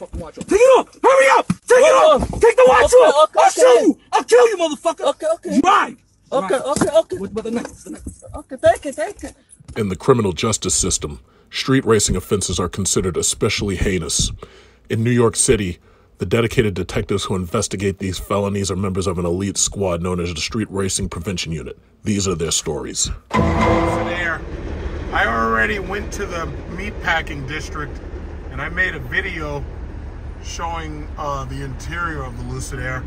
fucking watch off. Take it off! Hurry up! Take it off! Take the watch off! I'll show you! I'll kill you, motherfucker! Okay. Drive! Okay. What the next? Okay, take it. In the criminal justice system, street racing offenses are considered especially heinous. In New York City, the dedicated detectives who investigate these felonies are members of an elite squad known as the Street Racing Prevention Unit. These are their stories. There, I already went to the meatpacking district and I made a video showing the interior of the Lucid Air.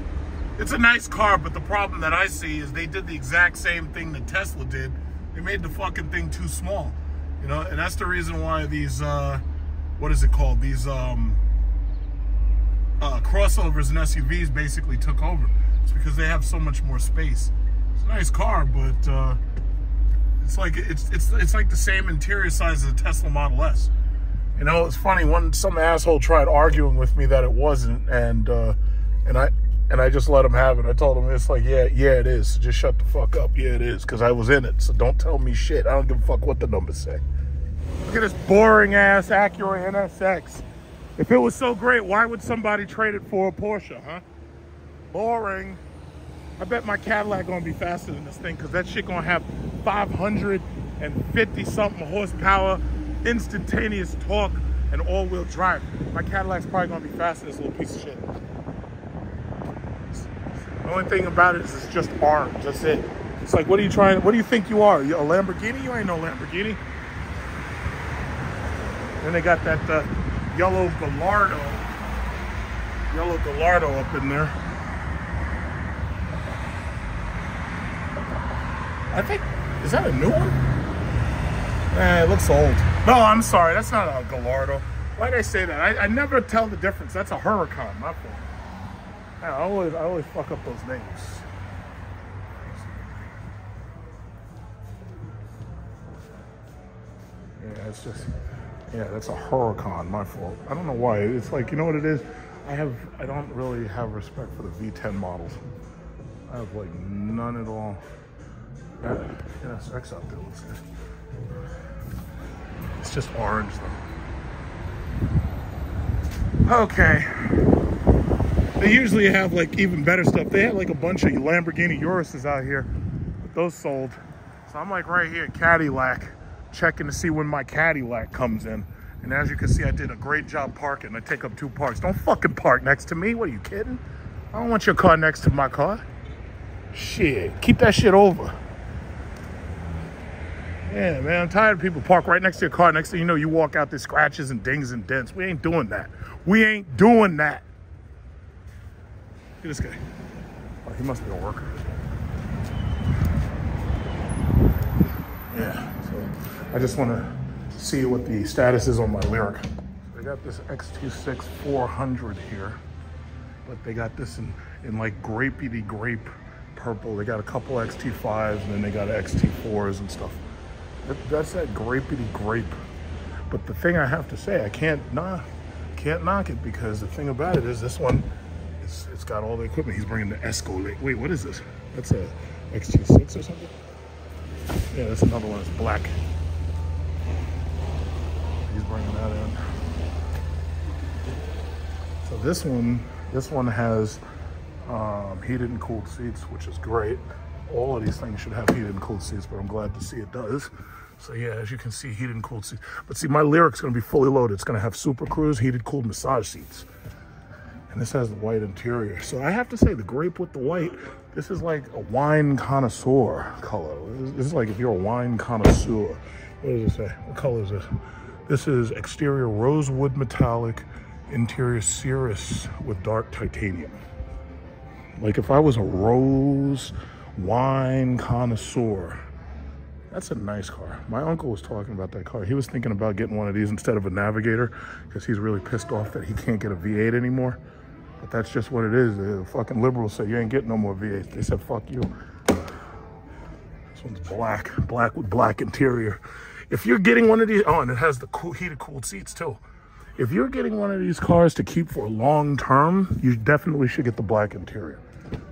It's a nice car, but the problem that I see is they did the exact same thing that Tesla did. They made the fucking thing too small, you know, and that's the reason why these, what is it called? These crossovers and SUVs basically took over. It's because they have so much more space. It's a nice car, but it's like the same interior size as a Tesla Model S. You know, it's funny. Some asshole tried arguing with me that it wasn't, and I just let him have it. I told him it's like, yeah, it is. So just shut the fuck up. Yeah, it is, because I was in it. So don't tell me shit. I don't give a fuck what the numbers say. Look at this boring ass Acura NSX. If it was so great, why would somebody trade it for a Porsche, huh? Boring. I bet my Cadillac gonna be faster than this thing, because that shit gonna have 550 something horsepower, instantaneous torque, and all-wheel drive. My Cadillac's probably gonna be faster than this little piece of shit. The only thing about it is it's just orange. That's it. It's like, what do you think you are? You a Lamborghini? You ain't no Lamborghini. Then they got that yellow Gallardo up in there. I think, is that a new one? It looks old. No, I'm sorry, that's not a Gallardo. Why'd I say that? I never tell the difference. That's a Huracan, my fault. I always fuck up those names. Yeah, it's just, that's a Huracan, my fault. I don't know why. It's like, you know what it is? I don't really have respect for the V10 models. I have like none at all. Yeah, it's X out there. It's just orange though. Okay. They usually have like even better stuff. They had like a bunch of Lamborghini Uruses out here, but those sold. So I'm like right here at Cadillac, checking to see when my Cadillac comes in. And as you can see, I did a great job parking. I take up 2 parks. Don't fucking park next to me. What are you kidding? I don't want your car next to my car. Shit, keep that shit over. Yeah, man, I'm tired of people park right next to your car. Next thing you know, you walk out, there's scratches and dings and dents. We ain't doing that. We ain't doing that. Look at this guy. Oh, he must be a worker. Yeah, so I just want to see what the status is on my Lyriq. So they got this XT6 400 here, but they got this in like grapey grape purple. They got a couple XT5s, and then they got XT4s and stuff. That's that grapey grape. But the thing I have to say, I can't knock it, because the thing about it is this one, it's got all the equipment. He's bringing the Escalade. Wait, what is this? That's a XT6 or something? Yeah, that's another one. It's black. He's bringing that in. So this one has heated and cooled seats, which is great. All of these things should have heated and cooled seats, but I'm glad to see it does. So yeah, as you can see, heated and cooled seats. But see, my Lyriq's gonna be fully loaded. It's gonna have Super Cruise, heated, cooled massage seats. And this has the white interior. So I have to say, the grape with the white, this is like a wine connoisseur color. This is like if you're a wine connoisseur. What does it say? What color is this? This is exterior rosewood metallic, interior Cirrus with dark titanium. Like if I was a rose wine connoisseur, that's a nice car. My uncle was talking about that car. He was thinking about getting one of these instead of a Navigator, because he's really pissed off that he can't get a V8 anymore. But that's just what it is. The fucking liberals say you ain't getting no more V8s. They said fuck you. This one's black with black interior. If you're getting one of these, oh, and it has the heated cooled seats too. If you're getting one of these cars to keep for long term, you definitely should get the black interior,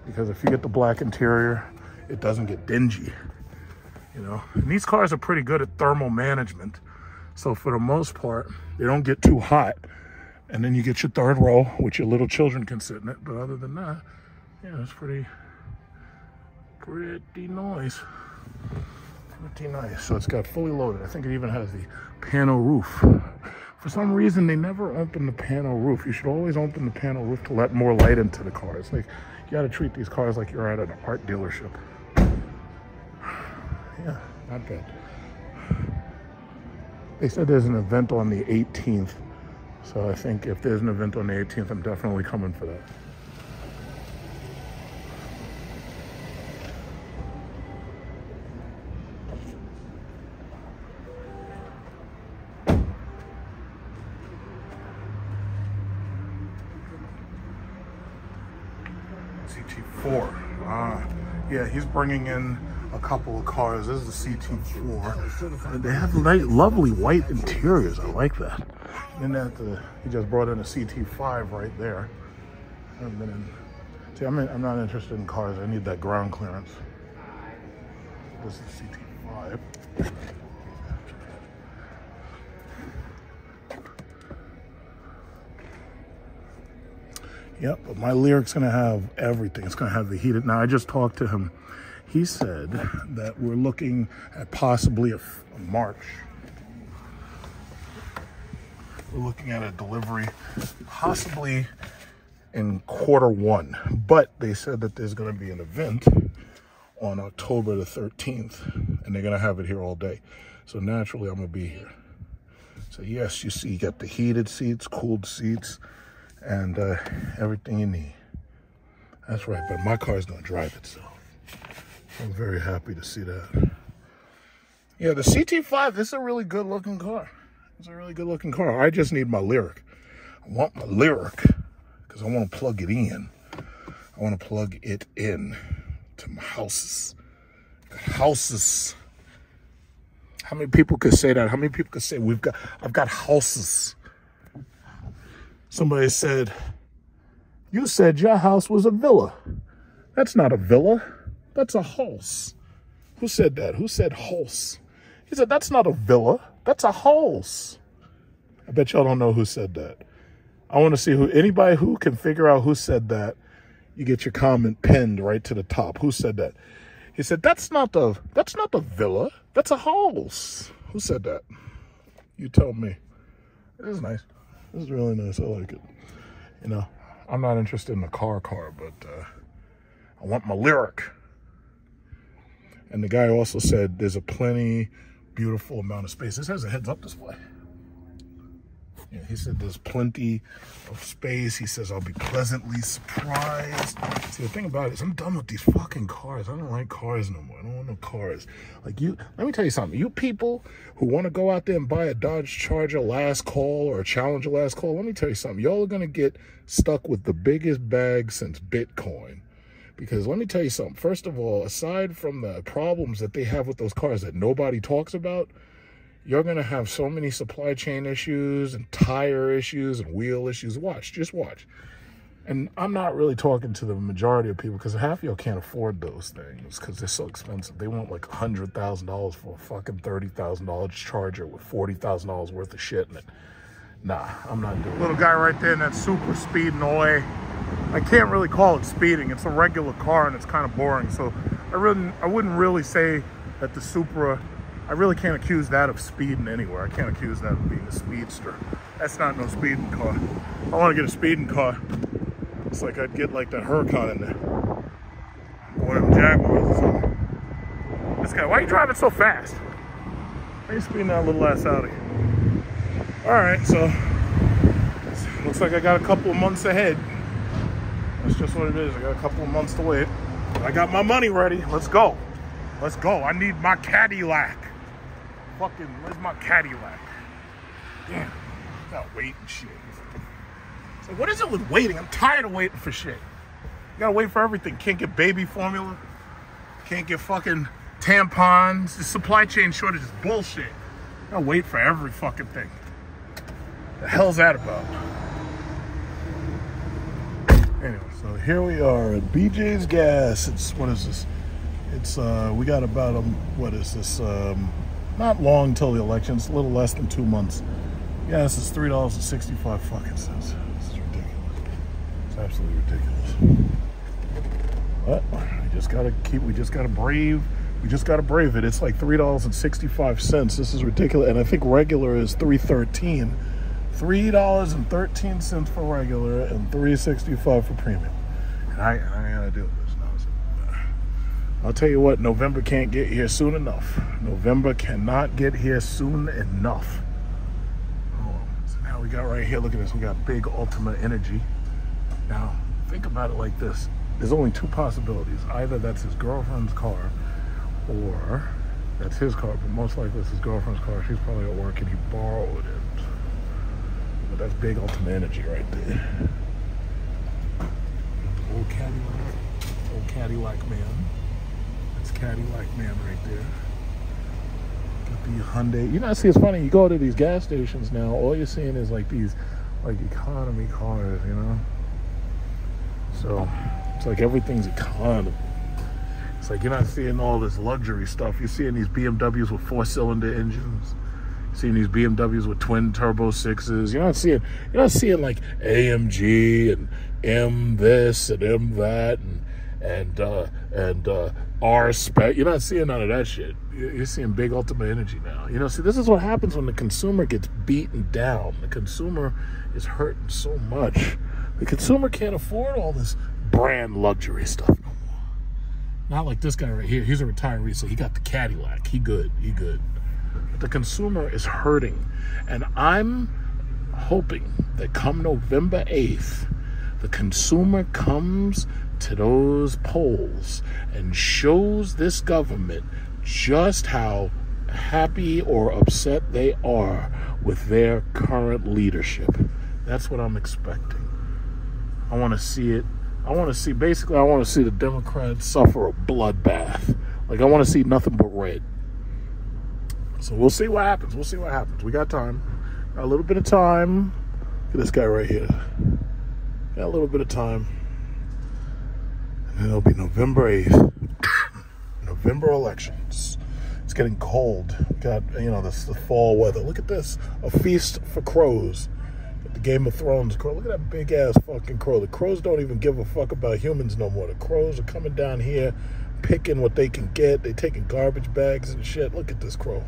because if you get the black interior, it doesn't get dingy. You know, and these cars are pretty good at thermal management. So for the most part, they don't get too hot. And then you get your third row, which your little children can sit in it. But other than that, yeah, it's pretty nice. Pretty nice. So it's got fully loaded. I think it even has the panel roof. For some reason, they never open the panel roof. You should always open the panel roof to let more light into the car. It's like, you gotta treat these cars like you're at an art dealership. Yeah, not bad. They said there's an event on the 18th. So I think if there's an event on the 18th, I'm definitely coming for that. CT4. Yeah, he's bringing in a couple of cars. This is the CT4. They have lovely white interiors. I like that. And then he just brought in a CT5 right there. And then, see, I'm not interested in cars. I need that ground clearance. This is CT5. Yep, but my Lyric's gonna have everything. It's gonna have the heated. Now, I just talked to him. He said that we're looking at possibly a March. We're looking at a delivery possibly in Q1. But they said that there's gonna be an event on October the 13th, and they're gonna have it here all day. So naturally, I'm gonna be here. So yes, you see, you got the heated seats, cooled seats, and everything you need. That's right, but my car's gonna drive itself. I'm very happy to see that. Yeah, the CT5, this is a really good looking car. It's a really good looking car. I just need my Lyric. I want my Lyric because I want to plug it in. I want to plug it in to my houses. Houses. How many people could say that? How many people could say I've got houses? Somebody said, you said your house was a villa. That's not a villa. That's a house. Who said that? Who said house? He said, that's not a villa. That's a house. I bet y'all don't know who said that. I want to see anybody who can figure out who said that. You get your comment pinned right to the top. Who said that? He said, that's not a villa. That's a house. Who said that? You tell me. This is nice. This is really nice. I like it. You know, I'm not interested in the car, but I want my Lyric. And the guy also said there's a plenty beautiful amount of space. This has a heads-up display. Yeah, he said there's plenty of space. He says I'll be pleasantly surprised. See, the thing about it is I'm done with these fucking cars. I don't like cars no more. I don't want no cars. Like you, let me tell you something. You people who want to go out there and buy a Dodge Charger last call or a Challenger last call, let me tell you something. Y'all are going to get stuck with the biggest bag since Bitcoin. Because let me tell you something. First of all, aside from the problems that they have with those cars that nobody talks about, you're going to have so many supply chain issues and tire issues and wheel issues. Just watch. And I'm not really talking to the majority of people because half of y'all can't afford those things because they're so expensive. They want like $100,000 for a fucking $30,000 Charger with $40,000 worth of shit in it. Nah, I'm not doing it. Little guy right there in that super speeding away. I can't really call it speeding. It's a regular car and it's kind of boring. So I wouldn't really say that the Supra, I really can't accuse that of speeding anywhere. I can't accuse that of being a speedster. That's not no speeding car. If I want to get a speeding car, it's like I'd get like that Huracan in there. Or them Jaguars or something. This guy, why are you driving so fast? Why are you speeding that little ass out of here? All right, so looks like I got a couple of months ahead. That's just what it is. I got a couple of months to wait. I got my money ready. Let's go. Let's go. I need my Cadillac. Fucking, where's my Cadillac? Damn. Got waiting shit. So what is it with waiting? I'm tired of waiting for shit. You gotta wait for everything. Can't get baby formula. Can't get fucking tampons. The supply chain shortage is bullshit. You gotta wait for every fucking thing. The hell's that about? Anyway, so here we are at BJ's Gas. What is this? It's, we got about, what is this? Not long till the election. It's a little less than 2 months. Yeah, this is $3.65 fucking cents. This is ridiculous. It's absolutely ridiculous. But we just gotta brave it. It's like $3.65. This is ridiculous. And I think regular is $3.13. $3.13 for regular and $3.65 for premium. And I gotta do this now. I'll tell you what, November can't get here soon enough. November cannot get here soon enough. Oh, so now we got right here, look at this, we got big Ultima Energy. Now, think about it like this. There's only two possibilities. Either that's his girlfriend's car, or that's his car, but most likely it's his girlfriend's car. She's probably at work and he borrowed it. But that's big Ultima Energy right there. Old Cadillac man. That's Cadillac man right there. Got the Hyundai. You know, see, it's funny. You go to these gas stations now, all you're seeing is like these, like economy cars, you know? So it's like everything's economy. It's like you're not seeing all this luxury stuff. You're seeing these BMWs with 4-cylinder engines. You're seeing these BMWs with twin turbo 6s. You're not seeing like AMG and M this and M that and R spec. You're not seeing none of that shit. You're seeing big Ultima Energy now. You know, see, this is what happens when the consumer gets beaten down. The consumer is hurting so much. The consumer can't afford all this brand luxury stuff no more. Not like this guy right here. He's a retiree, so he got the Cadillac. He good. But the consumer is hurting. And I'm hoping that come November 8th, the consumer comes to those polls and shows this government just how happy or upset they are with their current leadership. That's what I'm expecting. I want to see it. I want to see the Democrats suffer a bloodbath. Like, I want to see nothing but red. So we'll see what happens. We got time. Got a little bit of time. Look at this guy right here. Got a little bit of time. And then it'll be November 8th. November elections. It's getting cold. Got, you know, this the fall weather. Look at this. A feast for crows. The Game of Thrones crow. Look at that big ass fucking crow. The crows don't even give a fuck about humans no more. The crows are coming down here, picking what they can get. They taking garbage bags and shit. Look at this crow.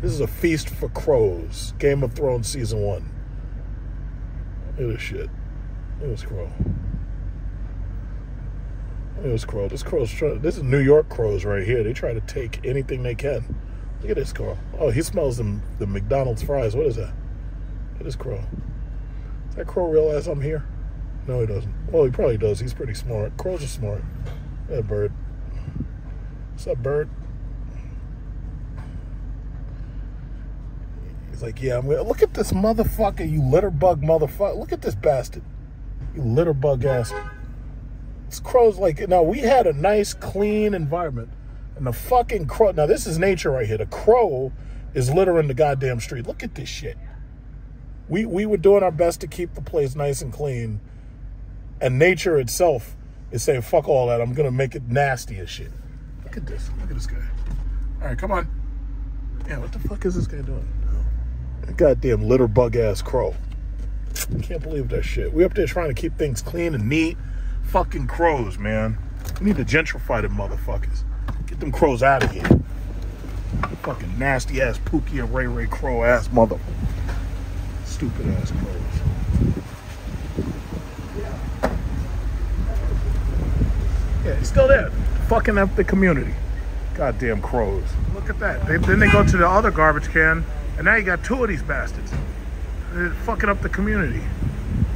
This is a feast for crows. Game of Thrones season 1. Look at this shit. Look at this crow. Look at this crow. This is New York crows right here. They try to take anything they can. Look at this crow. Oh, he smells the McDonald's fries. What is that? Look at this crow. Does that crow realize I'm here? No, he doesn't. Well, he probably does. He's pretty smart. Crows are smart. That bird. What's up, bird? He's like, yeah, I'm gonna look at this motherfucker, you litterbug motherfucker. Look at this bastard. You litterbug ass. This crow's like, now we had a nice, clean environment. And the fucking crow, now this is nature right here. The crow is littering the goddamn street. Look at this shit. We were doing our best to keep the place nice and clean. And nature itself is saying, fuck all that. I'm going to make it nasty as shit. Look at this. Look at this guy. All right, come on. Yeah, what the fuck is this guy doing? Oh. Goddamn litter bug ass crow. I can't believe that shit. We up there trying to keep things clean and neat. Fucking crows, man. We need to gentrify them motherfuckers. Get them crows out of here. Fucking nasty ass Pookie and Ray Ray crow ass mother. Stupid ass crows. Yeah, he's still there. Fucking up the community. Goddamn crows. Look at that. Then they go to the other garbage can, and now you got 2 of these bastards. They're fucking up the community.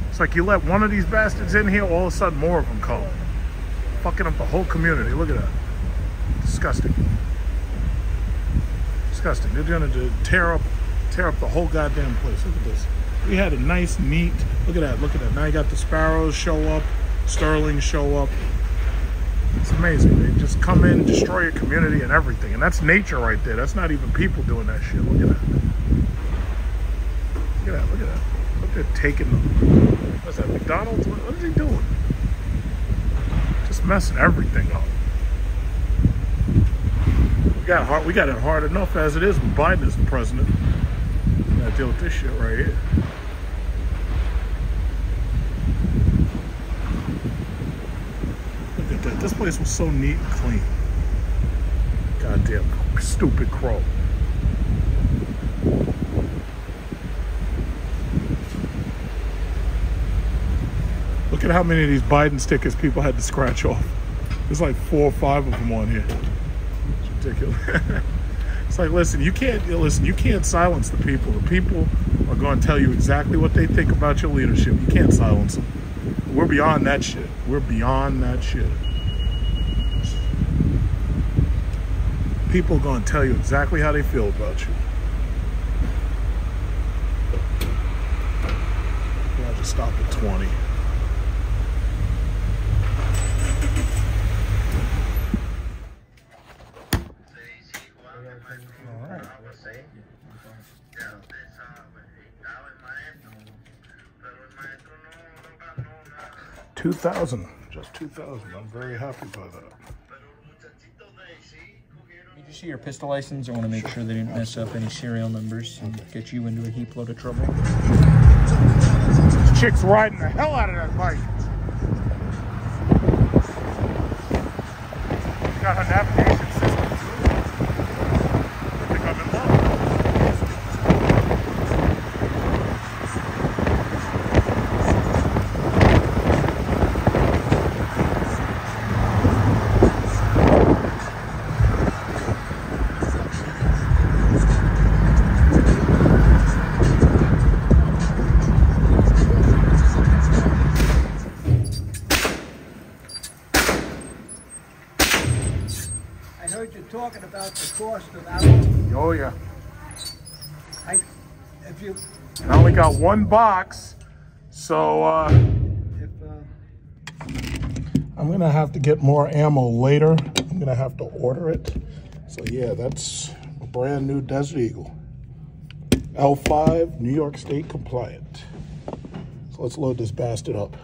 It's like you let one of these bastards in here, all of a sudden more of them come. Fucking up the whole community. Look at that. Disgusting. Disgusting. They're gonna tear up the whole goddamn place. Look at this. We had a nice, neat, look at that, look at that. Now you got the sparrows show up, Sterlings show up. It's amazing. They just come in, destroy your community and everything. And that's nature right there. That's not even people doing that shit. Look at that. Look at that, look at that. Look, they're taking them. What's that, McDonald's? What is he doing? Just messing everything up. We got it hard enough as it is with Biden as the president. Gotta deal with this shit right here. Look at that. This place was so neat and clean. Goddamn stupid crow. Look at how many of these Biden stickers people had to scratch off. There's like 4 or 5 of them on here. It's ridiculous. It's like, listen, you can't silence the people. The people are going to tell you exactly what they think about your leadership. You can't silence them. We're beyond that shit. We're beyond that shit. People are going to tell you exactly how they feel about you. I'll just stop at 20. All right. 2,000, just 2,000. I'm very happy by that. Did you see your pistol license? I want to make sure they didn't mess up any serial numbers and get you into a heap load of trouble. This chick's riding the hell out of that bike. She got her navigation system too. I think I'm in love. Talking about the cost of alcohol. Oh yeah. I only got 1 box, so I'm gonna have to get more ammo later. I'm gonna have to order it. So yeah, that's a brand new Desert Eagle. L5, New York State compliant. So let's load this bastard up.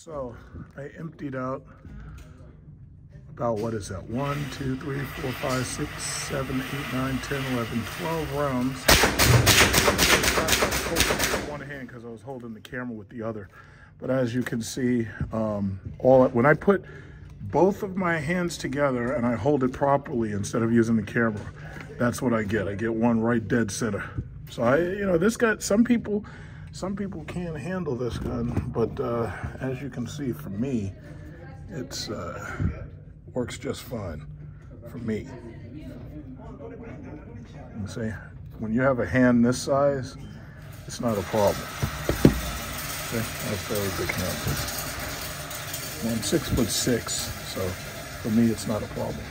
So I emptied out about, what is that? 1, 2, 3, 4, 5, 6, 7, 8, 9, 10, 11, 12 rounds. I was holding one hand because I was holding the camera with the other. But as you can see, when I put both of my hands together and I hold it properly instead of using the camera, that's what I get. I get one right dead center. So this gun, some people can't handle this gun, but as you can see, for me, it's works just fine for me. You see, when you have a hand this size, it's not a problem. Okay, that's very big hand. I'm 6'6", so for me, it's not a problem.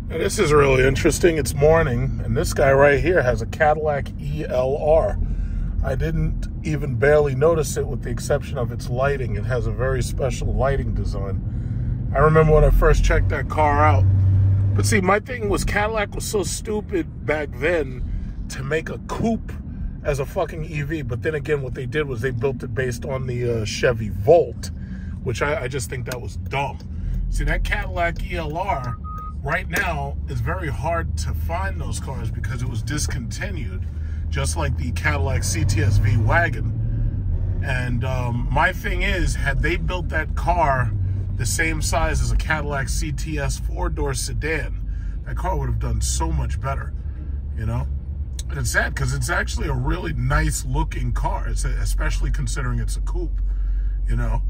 Now, this is really interesting. It's morning, and this guy right here has a Cadillac ELR. I didn't even barely notice it with the exception of its lighting. It has a very special lighting design. I remember when I first checked that car out. But see, my thing was Cadillac was so stupid back then to make a coupe as a fucking EV. But then again, what they did was they built it based on the Chevy Volt, which I just think that was dumb. See, that Cadillac ELR right now is very hard to find those cars because it was discontinued, just like the Cadillac CTS-V wagon. And my thing is, had they built that car the same size as a Cadillac CTS 4-door sedan, that car would have done so much better, you know? And it's sad because it's actually a really nice looking car, especially considering it's a coupe, you know?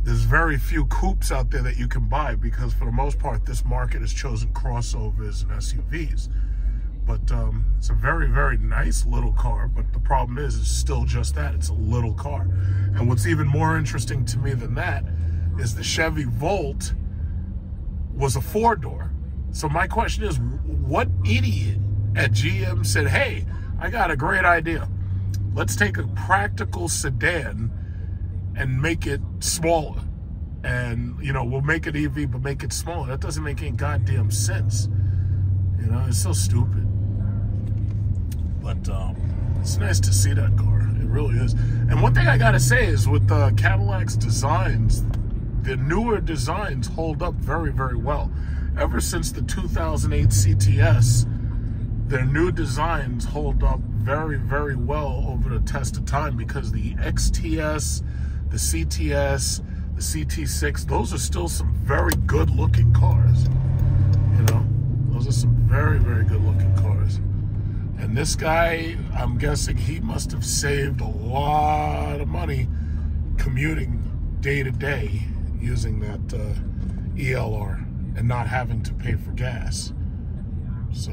There's very few coupes out there that you can buy because for the most part, this market has chosen crossovers and SUVs. But it's a very, very nice little car. But the problem is, it's still just that. It's a little car. And what's even more interesting to me than that is the Chevy Volt was a 4-door. So my question is, what idiot at GM said, hey, I got a great idea. Let's take a practical sedan and make it smaller. And, you know, we'll make it EV, but make it smaller. That doesn't make any goddamn sense. You know, it's so stupid. But it's nice to see that car. It really is. And one thing I gotta say is with Cadillac's designs, the newer designs hold up very, very well. Ever since the 2008 CTS, their new designs hold up very, very well over the test of time because the XTS, the CTS, the CT6, those are still some very good looking cars. You know, those are some very, very good looking cars. And this guy, I'm guessing he must have saved a lot of money commuting day to day using that ELR and not having to pay for gas. So,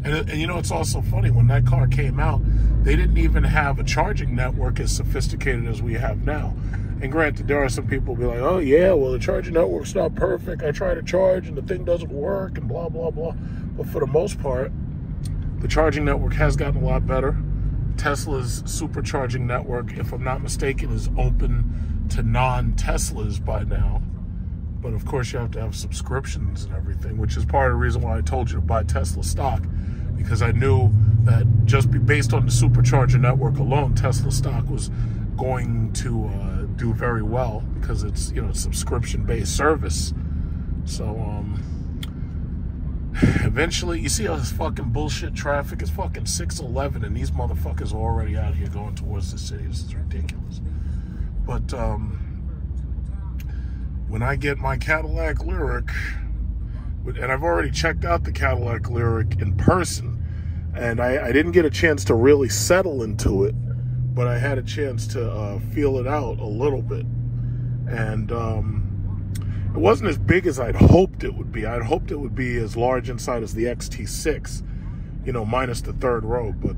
and you know, it's also funny, when that car came out, they didn't even have a charging network as sophisticated as we have now. And granted, there are some people who be like, oh yeah, well the charging network's not perfect. I try to charge and the thing doesn't work and blah, blah, blah. But for the most part, the charging network has gotten a lot better. Tesla's supercharging network, if I'm not mistaken, is open to non-Teslas by now. But of course you have to have subscriptions and everything, which is part of the reason why I told you to buy Tesla stock, because I knew that just based on the supercharger network alone, Tesla stock was going to do very well because it's, you know, subscription-based service. So eventually, you see all this fucking bullshit traffic. It's fucking 6:11 and these motherfuckers are already out here going towards the city. This is ridiculous. But when I get my Cadillac Lyriq, and I've already checked out the Cadillac Lyriq in person, and I didn't get a chance to really settle into it, but I had a chance to feel it out a little bit. And it wasn't as big as I'd hoped it would be. I'd hoped it would be as large inside as the XT6, you know, minus the third row. But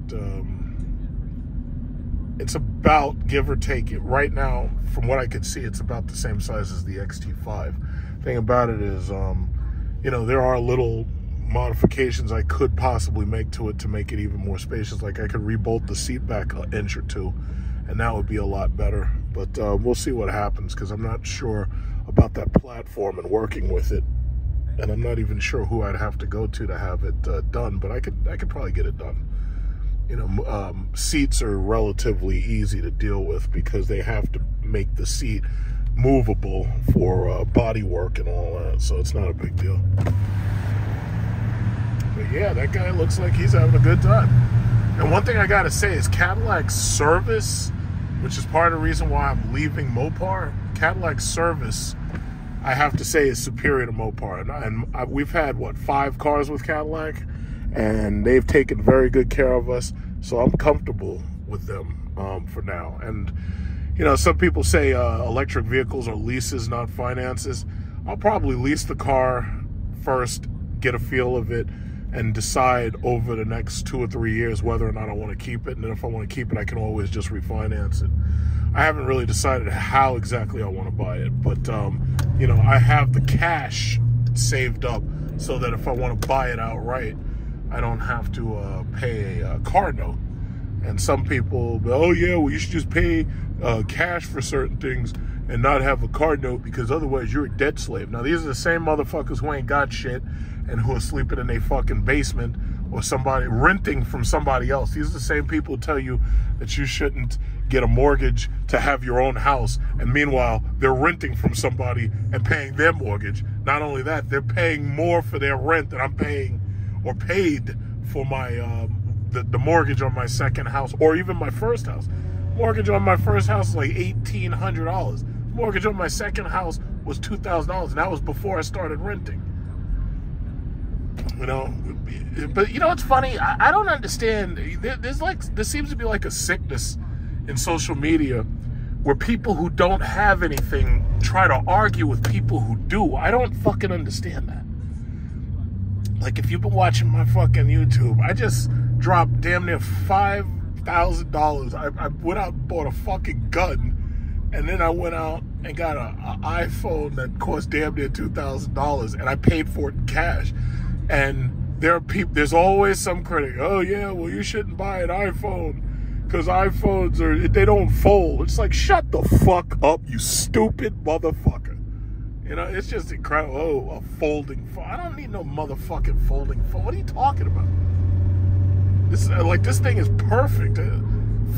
it's about, give or take it, right now, from what I could see, it's about the same size as the XT5. Thing about it is, you know, there are little modifications I could possibly make to it to make it even more spacious. Like I could rebolt the seat back an inch or two, and that would be a lot better. But we'll see what happens, because I'm not sure about that platform and working with it, and I'm not even sure who I'd have to go to have it done. But I could probably get it done. You know, seats are relatively easy to deal with because they have to make the seat movable for body work and all that, so it's not a big deal. But yeah, that guy looks like he's having a good time. And one thing I gotta say is Cadillac's service, which is part of the reason why I'm leaving Mopar, Cadillac's service, I have to say, is superior to Mopar. And we've had, what, 5 cars with Cadillac, and they've taken very good care of us, so I'm comfortable with them for now. And, you know, some people say electric vehicles are leases, not finances. I'll probably lease the car first, get a feel of it, and decide over the next 2 or 3 years whether or not I want to keep it. And then if I want to keep it, I can always just refinance it. I haven't really decided how exactly I want to buy it, but you know, I have the cash saved up so that if I want to buy it outright, I don't have to pay a car note. And some people, oh yeah, well you should just pay cash for certain things and not have a car note because otherwise you're a debt slave. Now these are the same motherfuckers who ain't got shit and who are sleeping in a fucking basement or somebody renting from somebody else. These are the same people who tell you that you shouldn't get a mortgage to have your own house, and meanwhile they're renting from somebody and paying their mortgage. Not only that, they're paying more for their rent than I'm paying or paid for my the mortgage on my second house or even my first house. Mortgage on my first house is like $1,800. Mortgage on my second house was $2,000, and that was before I started renting. You know, but you know what's funny? I don't understand. There seems to be like a sickness in social media where people who don't have anything try to argue with people who do. I don't fucking understand that. Like, if you've been watching my fucking YouTube, I just dropped damn near $5,000. I went out and bought a fucking gun, and then I went out and got an iPhone that cost damn near $2,000, and I paid for it in cash. And there are people, there's always some critic, oh yeah, well you shouldn't buy an iPhone because iPhones they don't fold. It's like, shut the fuck up, you stupid motherfucker. You know, it's just incredible. Oh, a folding phone. I don't need no motherfucking folding phone. What are you talking about? This is like, this thing is perfect.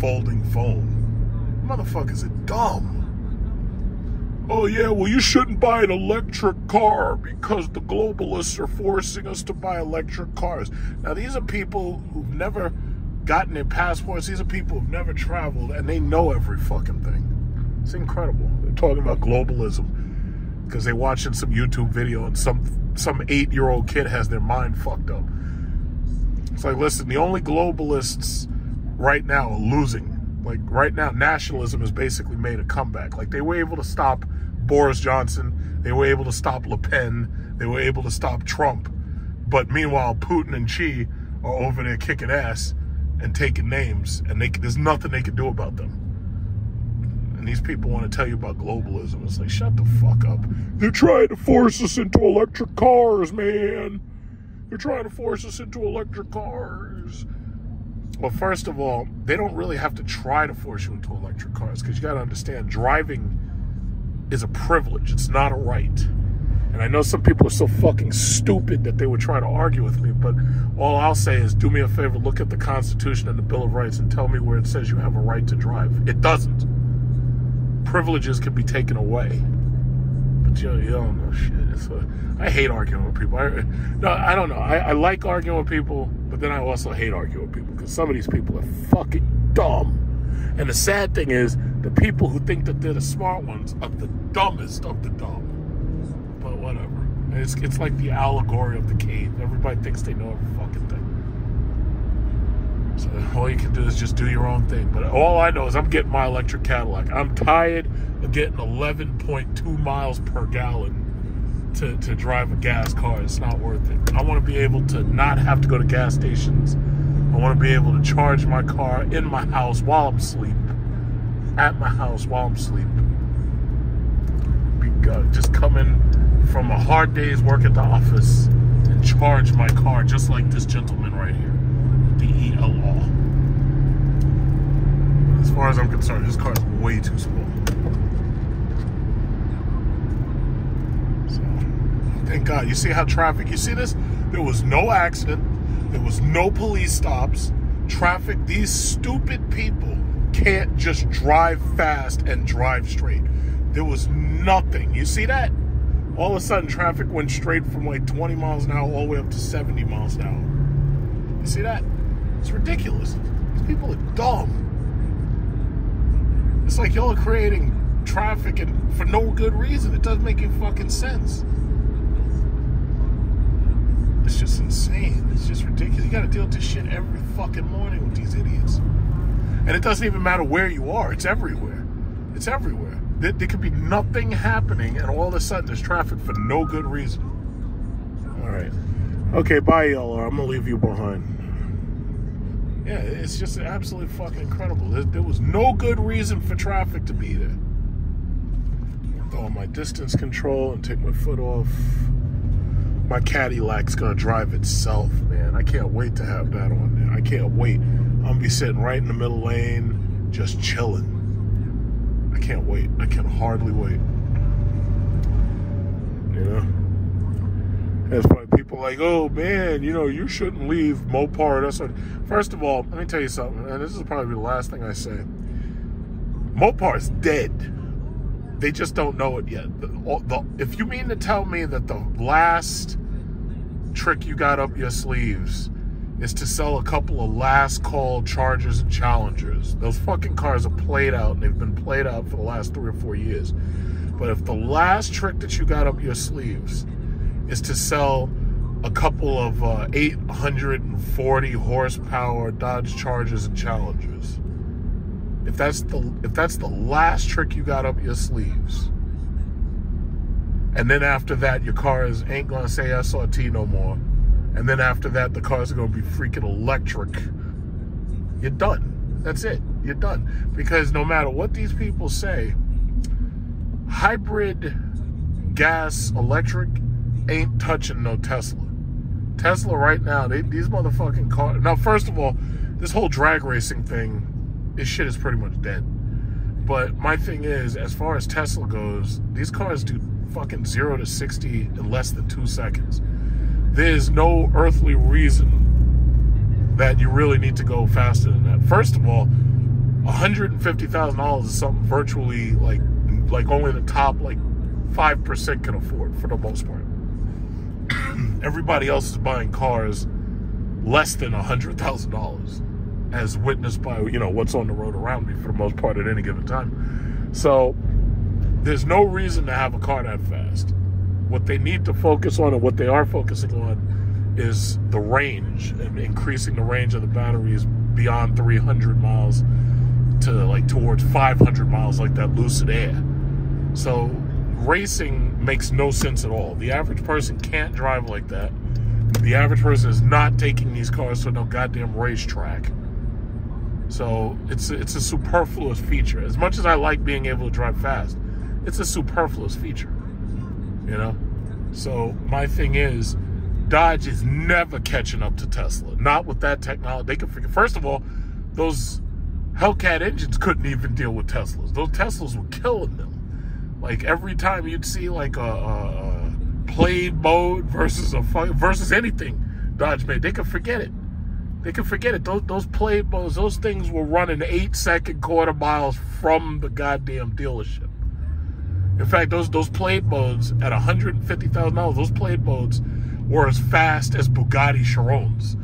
Folding phone. Motherfuckers are dumb. Oh yeah, well you shouldn't buy an electric car because the globalists are forcing us to buy electric cars. Now these are people who've never gotten their passports. These are people who've never traveled, and they know every fucking thing. It's incredible. They're talking about globalism because they're watching some YouTube video and some 8-year-old kid has their mind fucked up. It's like, listen, the only globalists right now are losing. Like, right now, nationalism has basically made a comeback. Like, they were able to stop Boris Johnson. They were able to stop Le Pen. They were able to stop Trump. But meanwhile, Putin and Xi are over there kicking ass and taking names, and there's nothing they can do about them. And these people want to tell you about globalism. It's like, shut the fuck up. They're trying to force us into electric cars, man. They're trying to force us into electric cars. Well, first of all, they don't really have to try to force you into electric cars, because you got to understand, driving is a privilege. It's not a right. And I know some people are so fucking stupid that they would try to argue with me, but all I'll say is, do me a favor, look at the Constitution and the Bill of Rights and tell me where it says you have a right to drive. It doesn't. Privileges can be taken away. But you don't know shit. I hate arguing with people. I don't know. I like arguing with people, but then I also hate arguing with people because some of these people are fucking dumb. And the sad thing is, the people who think that they're the smart ones are the dumbest of the dumb. But whatever. It's like the allegory of the cave. Everybody thinks they know every fucking thing. So all you can do is just do your own thing. But all I know is I'm getting my electric Cadillac. I'm tired of getting 11.2 miles per gallon to drive a gas car. It's not worth it. I want to be able to not have to go to gas stations. I want to be able to charge my car in my house while I'm asleep. At my house while I'm asleep. Just come in from a hard day's work at the office and charge my car just like this gentleman right here. The ELR. As far as I'm concerned, this car is way too small. So, thank God. You see how traffic, you see this? There was no accident. There was no police stops. Traffic, these stupid people can't just drive fast and drive straight. There was nothing. You see that? All of a sudden, traffic went straight from like 20 miles an hour all the way up to 70 miles an hour. You see that? It's ridiculous. These people are dumb. It's like y'all are creating traffic and for no good reason. It doesn't make any fucking sense. It's just insane. It's just ridiculous. You gotta deal with this shit every fucking morning with these idiots. And it doesn't even matter where you are. It's everywhere. It's everywhere. There could be nothing happening and all of a sudden there's traffic for no good reason. All right. Okay, bye, y'all. I'm gonna leave you behind. Yeah, it's just absolutely fucking incredible. There was no good reason for traffic to be there. Throw on my distance control and take my foot off. my Cadillac's gonna drive itself, man. I can't wait to have that on there. I can't wait. I'm gonna be sitting right in the middle lane, just chilling. I can't wait. I can hardly wait. You know? That's why people are like, oh man, you know, you shouldn't leave Mopar. That's what. First of all, let me tell you something, and this is probably the last thing I say. Mopar's dead. They just don't know it yet. If you mean to tell me that the last trick you got up your sleeves is to sell a couple of last call Chargers and Challengers, those fucking cars are played out, and they've been played out for the last 3 or 4 years. But if the last trick that you got up your sleeves is to sell a couple of 840 horsepower Dodge Chargers and Challengers, if that's the last trick you got up your sleeves, and then after that your cars ain't gonna say SRT no more, and then after that the cars are gonna be freaking electric, you're done. That's it. You're done. Because no matter what these people say, hybrid gas electric ain't touching no Tesla. Tesla right now, these motherfucking cars. Now, first of all, this whole drag racing thing, this shit is pretty much dead. But my thing is, as far as Tesla goes, these cars do fucking 0 to 60 in less than 2 seconds. There's no earthly reason that you really need to go faster than that. First of all, $150,000 is something virtually like only the top 5% can afford for the most part. Everybody else is buying cars less than $100,000, as witnessed by, you know, what's on the road around me for the most part at any given time. So there's no reason to have a car that fast. What they need to focus on, and what they are focusing on, is the range, and increasing the range of the batteries beyond 300 miles to towards 500 miles, like that Lucid Air. So racing makes no sense at all. The average person can't drive like that. The average person is not taking these cars to no goddamn racetrack. So it's a superfluous feature. As much as I like being able to drive fast, it's a superfluous feature, you know? So my thing is, Dodge is never catching up to Tesla. Not with that technology. They can figure. First of all, those Hellcat engines couldn't even deal with Teslas. Those Teslas were killing them. Like every time you'd see like a played mode versus anything Dodge made, they could forget it. They could forget it. Those played modes, those things were running 8-second quarter miles from the goddamn dealership. In fact, those played modes at $150,000, those played modes were as fast as Bugatti Chirons.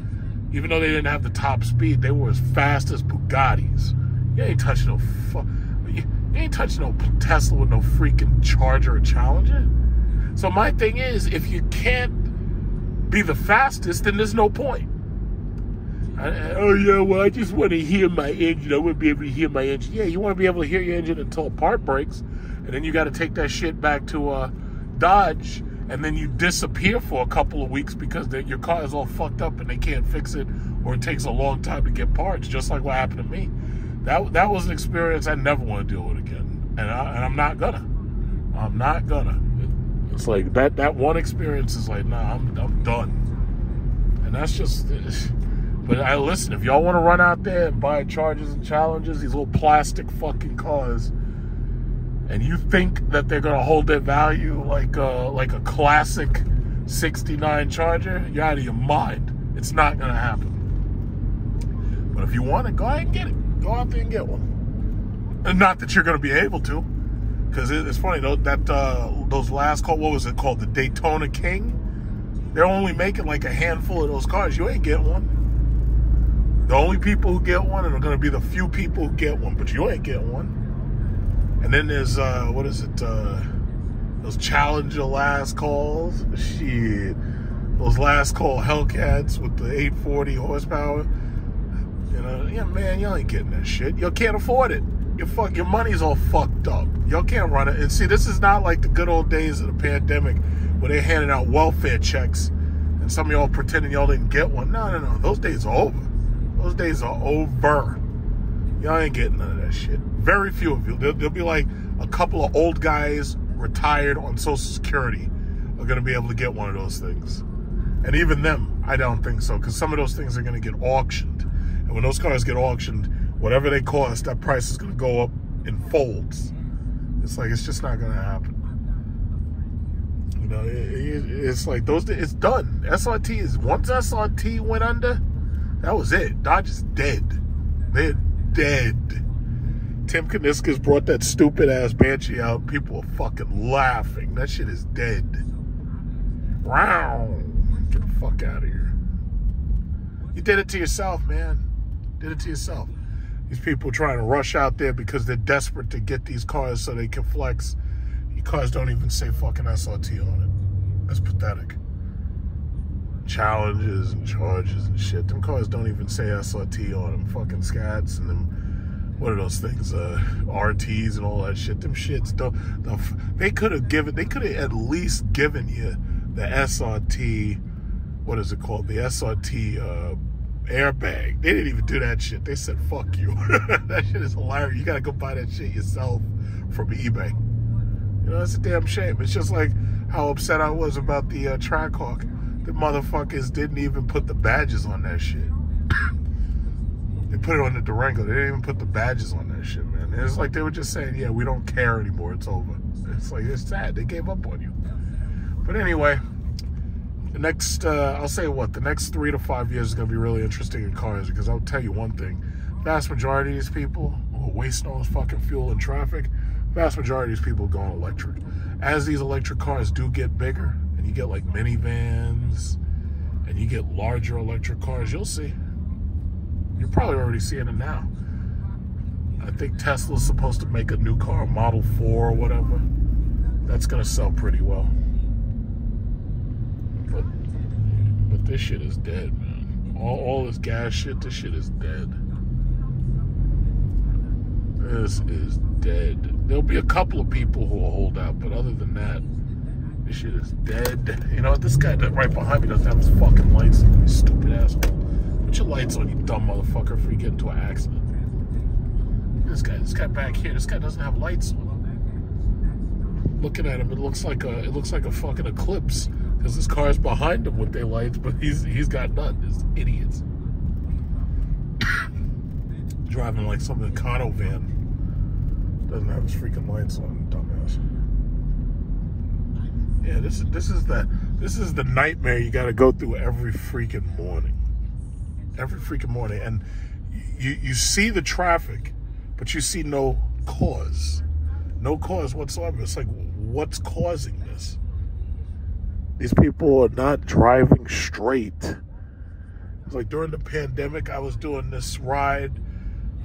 Even though they didn't have the top speed, they were as fast as Bugattis. You ain't touching no you ain't touching no Tesla with no freaking Charger or Challenger. So my thing is, if you can't be the fastest, then there's no point. Oh yeah, well, I just want to hear my engine. I want to be able to hear my engine. Yeah, you want to be able to hear your engine until a part breaks, and then you got to take that shit back to Dodge, and then you disappear for a couple of weeks because your car is all fucked up and they can't fix it, or it takes a long time to get parts, just like what happened to me. That was an experience I never want to deal with again, and I'm not gonna. I'm not gonna. It's like that one experience is like, nah, I'm done, and that's just. But listen, if y'all want to run out there and buy Chargers and Challengers, these little plastic fucking cars, and you think that they're gonna hold their value like a classic '69 Charger, you're out of your mind. It's not gonna happen. But if you want it, go ahead and get it. Go out there and get one. And not that you're gonna be able to, because it's funny though that those last call, what was it called, the Daytona King? They're only making like a handful of those cars. You ain't getting one. The only people who get one are going to be the few people who get one, but you ain't getting one. And then there's, what is it, those Challenger last calls. Shit. Those last call Hellcats with the 840 horsepower. You know, yeah, man, y'all ain't getting that shit. Y'all can't afford it. Your money's all fucked up. Y'all can't run it. And see, this is not like the good old days of the pandemic where they handed out welfare checks and some of y'all pretending y'all didn't get one. No. Those days are over. Those days are over. Y'all ain't getting none of that shit. Very few of you. There'll be like a couple of old guys retired on Social Security. are going to be able to get one of those things. And even them, I don't think so, because some of those things are going to get auctioned. And when those cars get auctioned, whatever they cost, that price is going to go up in folds. It's like, it's just not going to happen. You know, it's like it's done. Once SRT went under, that was it. Dodge is dead. They're dead. Tim Kuniskis brought that stupid ass Banshee out. People are fucking laughing. That shit is dead. Wow. Get the fuck out of here. You did it to yourself, man. Did it to yourself. These people trying to rush out there because they're desperate to get these cars so they can flex. Your cars don't even say fucking SRT on it. That's pathetic. Challenges and charges and shit. Them cars don't even say SRT on them. Fucking Scats and them, what are those things? RTs and all that shit. Them shits don't. They could have at least given you the SRT. What is it called? The SRT airbag. They didn't even do that shit. They said, fuck you. That shit is hilarious. You gotta go buy that shit yourself from eBay. You know, that's a damn shame. It's just like how upset I was about the Trackhawk. The motherfuckers didn't even put the badges on that shit. They put it on the Durango. They didn't even put the badges on that shit, man. It's like they were just saying, yeah, we don't care anymore. It's over. It's like, it's sad. They gave up on you. But anyway, the next, I'll say what, the next 3 to 5 years is going to be really interesting in cars, because I'll tell you one thing. Vast majority of these people who are wasting all this fucking fuel in traffic, vast majority of these people are going electric. As these electric cars do get bigger, and you get like minivans, and you get larger electric cars, you'll see. You're probably already seeing it now. I think Tesla's supposed to make a new car, Model 4 or whatever. That's gonna sell pretty well. But this shit is dead, man. All this gas shit, this shit is dead. This is dead. There'll be a couple of people who will hold out, but other than that, this shit is dead. You know, this guy right behind me doesn't have his fucking lights on, you stupid asshole. Put your lights on, you dumb motherfucker, before you get into an accident. This guy back here, this guy doesn't have lights on. Looking at him, it looks like a fucking eclipse, because this car's behind him with their lights, but he's got none. This idiots. Driving like some Mikado van. Doesn't have his freaking lights on, dumbass. Yeah, this is the nightmare you got to go through every freaking morning. Every freaking morning, and you see the traffic, but you see no cause whatsoever. It's like, what's causing this? These people are not driving straight. It's like during the pandemic, I was doing this ride.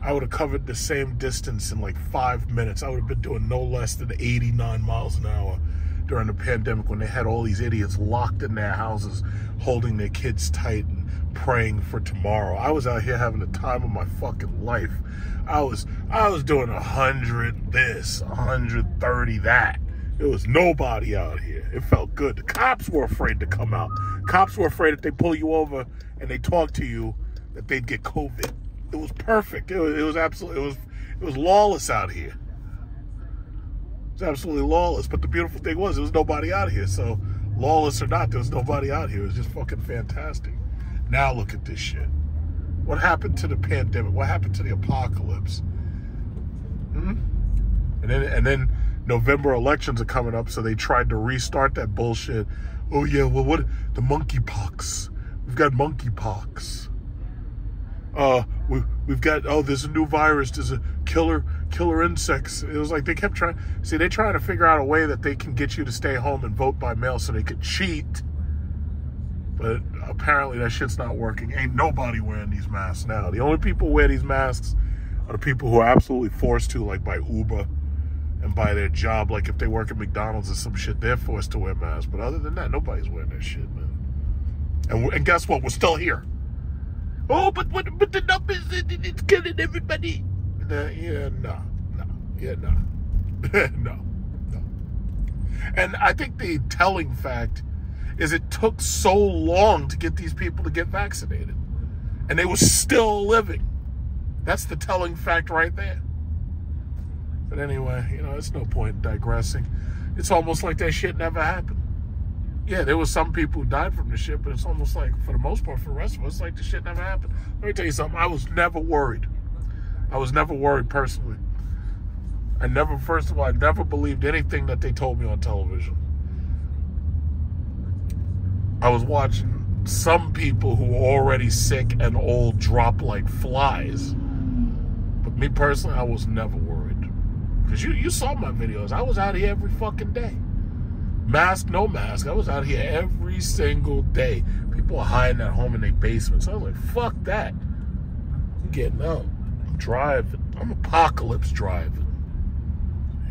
I would have covered the same distance in like 5 minutes. I would have been doing no less than 89 miles an hour during the pandemic, when they had all these idiots locked in their houses, holding their kids tight and praying for tomorrow. I was out here having the time of my fucking life. I was doing 100 this, 130 that. There was nobody out here. It felt good. The cops were afraid to come out. Cops were afraid if they pull you over and they talk to you that they'd get COVID. It was perfect. It was absolutely, it was lawless out here. It was absolutely lawless. But the beautiful thing was, there was nobody out here. So lawless or not, there was nobody out here. It was just fucking fantastic. Now look at this shit. What happened to the pandemic? What happened to the apocalypse? And then November elections are coming up, so they tried to restart that bullshit. Oh yeah, well, what? The monkeypox. We've got monkeypox. We've got, oh, there's a new virus. There's a killer insects. It was like they kept trying. See, they're trying to figure out a way that they can get you to stay home and vote by mail so they could cheat. But apparently that shit's not working. Ain't nobody wearing these masks now. The only people who wear these masks are the people who are absolutely forced to, like by Uber and by their job. Like if they work at McDonald's or some shit, they're forced to wear masks. But other than that, nobody's wearing that shit, man. And guess what? We're still here. Oh, but the numbers, it's killing everybody. No. And I think the telling fact is it took so long to get these people to get vaccinated. And they were still living. That's the telling fact right there. But anyway, you know, it's no point in digressing. It's almost like that shit never happened. yeah, there was some people who died from the shit, but it's almost like, for the most part, for the rest of us, like the shit never happened. Let me tell you something. I was never worried. I was never worried personally. First of all, I never believed anything that they told me on television. I was watching some people who were already sick and old drop like flies. But me personally, I was never worried. Because you saw my videos. I was out here every fucking day. Mask, no mask. I was out here every single day. People are hiding at home in their basements. I was like, fuck that. I'm getting out. I'm driving. I'm apocalypse driving.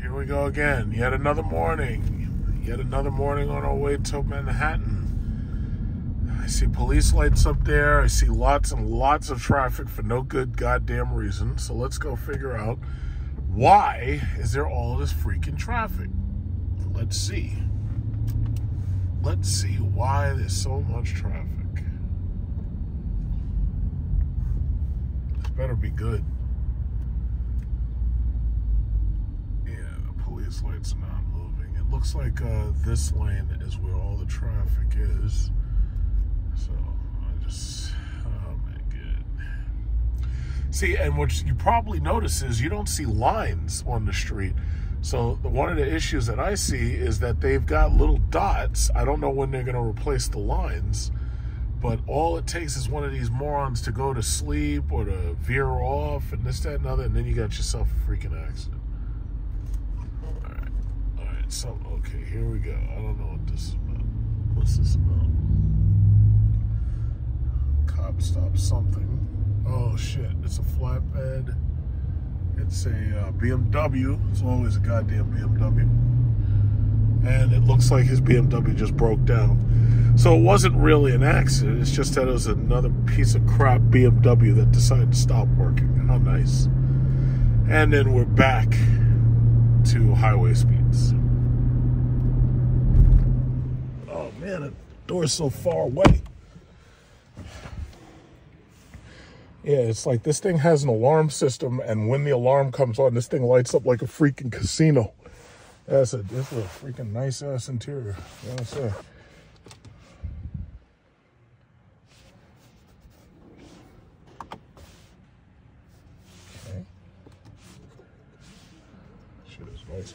Here we go again. Yet another morning. Yet another morning on our way to Manhattan. I see police lights up there. I see lots and lots of traffic for no good goddamn reason. So let's go figure out, why is there all this freaking traffic? Let's see. Let's see why there's so much traffic. This better be good. Yeah, the police lights are not moving. It looks like this lane is where all the traffic is. So I just, oh my god. See, and what you probably notice is you don't see lines on the street. So one of the issues that I see is that they've got little dots. I don't know when they're going to replace the lines, but all it takes is one of these morons to go to sleep or to veer off and this, that, and other, and then you got yourself a freaking accident. All right, so, okay, here we go. I don't know what this is about. What's this about? Cop stop something. Oh shit, it's a flatbed. It's a BMW. It's always a goddamn BMW. And it looks like his BMW just broke down. So it wasn't really an accident. It's just that it was another piece of crap BMW that decided to stop working. How nice. And then we're back to highway speeds. Oh man, the door's so far away. Yeah, it's like this thing has an alarm system, and when the alarm comes on, this thing lights up like a freaking casino. This is a freaking nice-ass interior, you know what I'm saying? Okay. Shit is nice.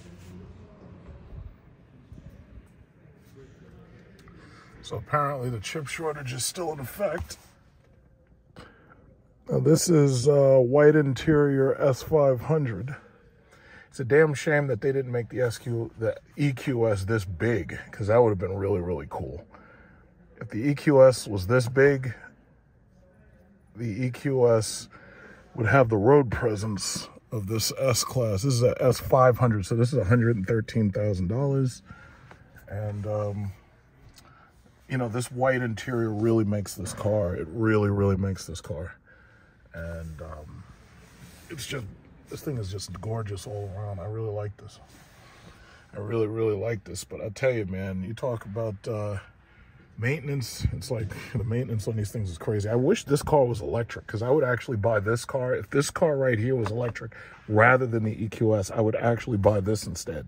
So apparently the chip shortage is still in effect. Now this is white interior S500. It's a damn shame that they didn't make the EQS this big, because that would have been really, really cool. If the EQS was this big, the EQS would have the road presence of this S-Class. This is a S500, so this is $113,000. And, you know, this white interior really makes this car. It really, really makes this car. And it's just, this thing is just gorgeous all around. I really like this. I really, really like this. But I tell you, man, you talk about maintenance. It's like the maintenance on these things is crazy. I wish this car was electric, because I would actually buy this car. If this car right here was electric rather than the EQS, I would actually buy this instead.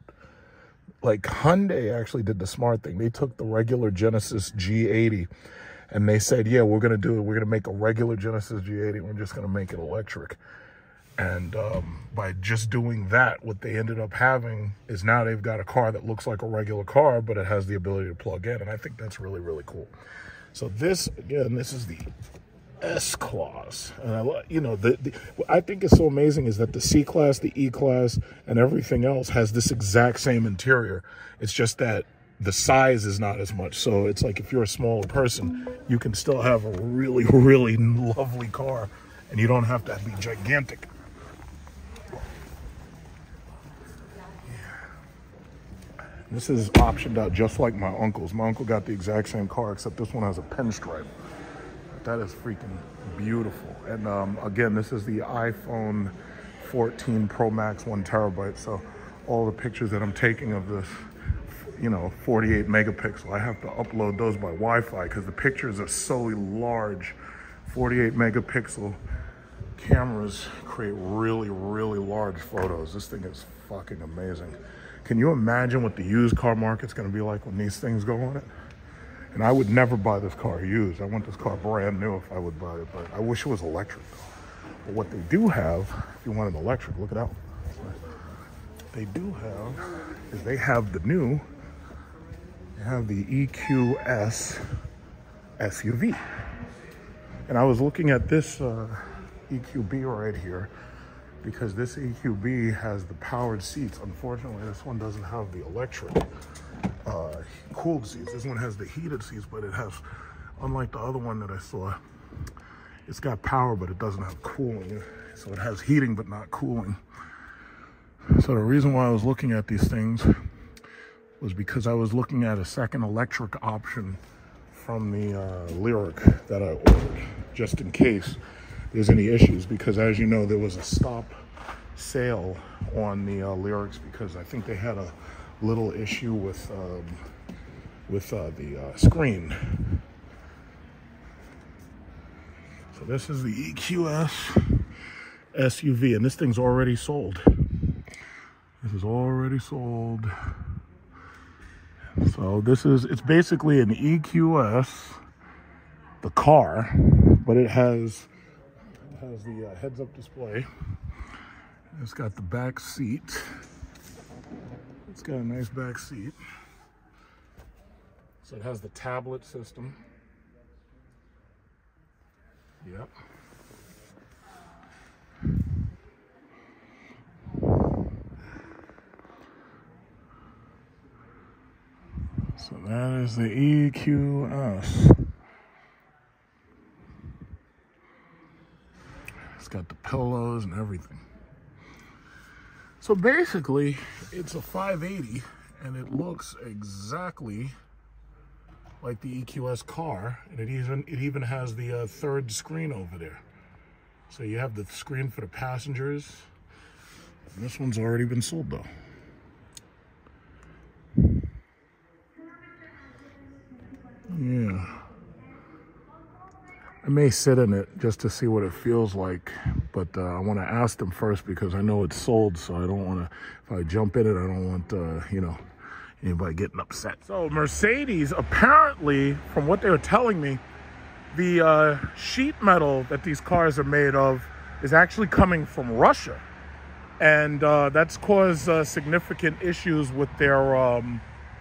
Like Hyundai actually did the smart thing. They took the regular Genesis G80 and they said, yeah, we're going to do it. We're going to make a regular Genesis G80. We're just going to make it electric. And by just doing that, what they ended up having is now they've got a car that looks like a regular car, but it has the ability to plug in. And I think that's really, really cool. So this, again, this is the S-Class. And I, you know, what I think is so amazing is that the C-Class, the E-Class, and everything else has this exact same interior. It's just that the size is not as much. So it's like if you're a smaller person, you can still have a really, really lovely car, and you don't have to be gigantic. This is optioned out just like my uncle's. My uncle got the exact same car, except this one has a pinstripe. That is freaking beautiful. And again, this is the iPhone 14 Pro Max 1 terabyte. So all the pictures that I'm taking of this, you know, 48 megapixel, I have to upload those by Wi-Fi because the pictures are so large. 48 megapixel cameras create really, really large photos. This thing is fucking amazing. Can you imagine what the used car market's gonna be like when these things go on it? And I would never buy this car used. I want this car brand new if I would buy it, but I wish it was electric. But what they do have, if you want an electric, look it out. They do have is they have the new, they have the EQS SUV. And I was looking at this EQB right here because this EQB has the powered seats. Unfortunately, this one doesn't have the electric cooled seats. This one has the heated seats, but it has, unlike the other one that I saw, it's got power, but it doesn't have cooling. So it has heating, but not cooling. So the reason why I was looking at these things was because I was looking at a second electric option from the Lyriq that I ordered, just in case there's any issues, because as you know, there was a stop sale on the Lyriqs because I think they had a little issue with the screen. So this is the EQS SUV, and this thing's already sold. This is already sold. So this is, it's basically an EQS, the car, but it has the heads-up display. It's got the back seat. It's got a nice back seat. So it has the tablet system. Yep. So that is the EQS. It's got the pillows and everything. So basically, it's a 580, and it looks exactly like the EQS car, and it even has the third screen over there. So you have the screen for the passengers. And this one's already been sold though. Yeah. I may sit in it just to see what it feels like, but I want to ask them first because I know it's sold, so I don't want to, if I jump in it, I don't want, you know, anybody getting upset. So Mercedes, apparently, from what they were telling me, the sheet metal that these cars are made of is actually coming from Russia. And that's caused significant issues with their,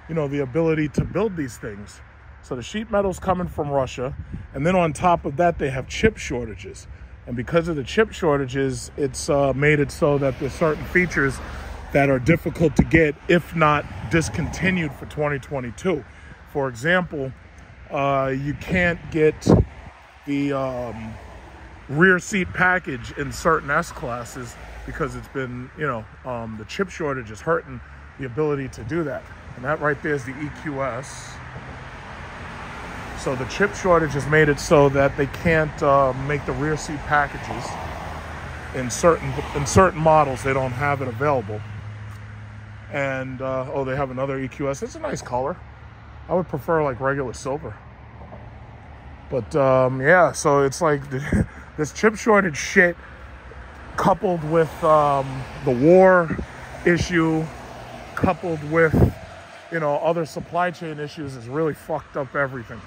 you know, the ability to build these things. So the sheet metal's coming from Russia. And then on top of that, they have chip shortages. And because of the chip shortages, it's made it so that there's certain features that are difficult to get, if not discontinued for 2022. For example, you can't get the rear seat package in certain S-classes because it's been, you know, the chip shortage is hurting the ability to do that. And that right there is the EQS. So the chip shortage has made it so that they can't make the rear seat packages in certain models. They don't have it available. And oh, they have another EQS. It's a nice color. I would prefer like regular silver. But yeah, so it's like this chip shortage shit coupled with the war issue, coupled with, you know, other supply chain issues has really fucked up everything.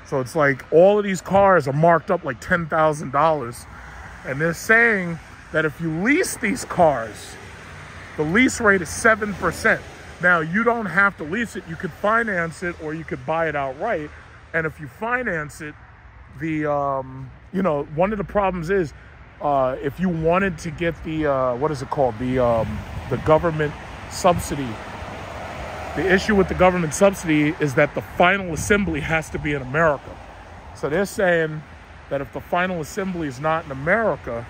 So it's like all of these cars are marked up like $10,000. And they're saying that if you lease these cars, the lease rate is 7%. Now, you don't have to lease it. You could finance it or you could buy it outright. And if you finance it, the, you know, one of the problems is if you wanted to get the, what is it called? The government subsidy. The issue with the government subsidy is that the final assembly has to be in America. So they're saying that if the final assembly is not in America,